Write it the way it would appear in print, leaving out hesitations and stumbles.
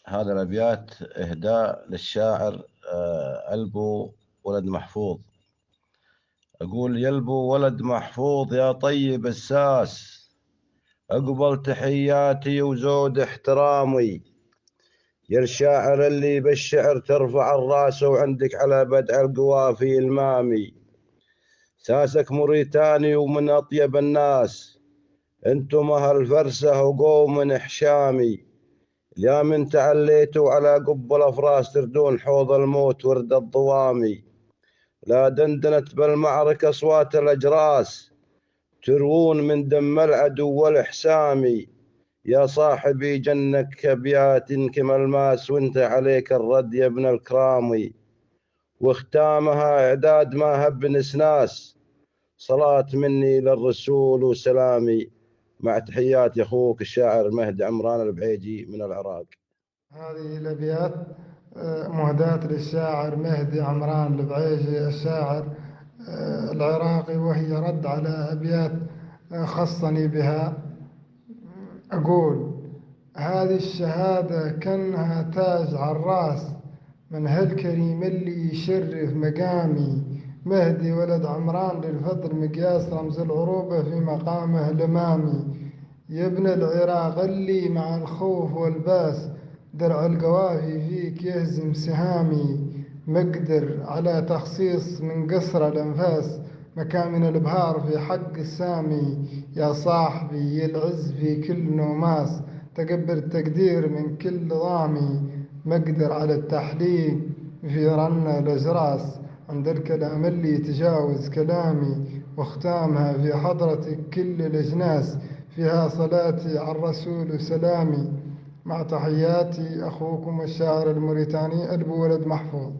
هذا الأبيات إهداء للشاعر ألبو ولد محفوظ. أقول: يلبو ولد محفوظ يا طيب الساس، أقبل تحياتي وزود احترامي، يا الشاعر اللي بالشعر ترفع الراس وعندك على بدء القوافي المامي. ساسك موريتاني ومن أطيب الناس، انتم أهل فرسة وقوم حشامي، يا من تعليتوا على قب الأفراس تردون حوض الموت ورد الضوامي. لا دندنت بالمعركة أصوات الأجراس، تروون من دم العدو والحسامي، يا صاحبي جنك أبيات كما الماس وانت عليك الرد يا ابن الكرامي. واختامها إعداد ما هب نسناس، صلاة مني للرسول وسلامي، مع تحيات أخوك الشاعر مهدي عمران البعيجي من العراق. هذه الأبيات مهداة للشاعر مهدي عمران البعيجي الشاعر العراقي، وهي رد على أبيات خصني بها. أقول: هذه الشهادة كأنها تاج على الراس، من هالكريم اللي يشرف مقامي، مهدي ولد عمران للفضل مقياس رمز العروبة في مقامه الإمامي، يا ابن العراق اللي مع الخوف والباس، درع القوافي فيك يهزم سهامي، مقدر على تخصيص من قصر الأنفاس، مكامن البهار في حق السامي، يا صاحبي العز في كل نوماس، تكبر التقدير من كل ضامي، مقدر على التحليق في رن الأجراس، عند الكلام اللي يتجاوز كلامي، واختامها في حضرتك كل الأجناس، فيها صلاتي على الرسول وسلامي، مع تحياتي أخوكم الشاعر الموريتاني ألبو ولد محفوظ.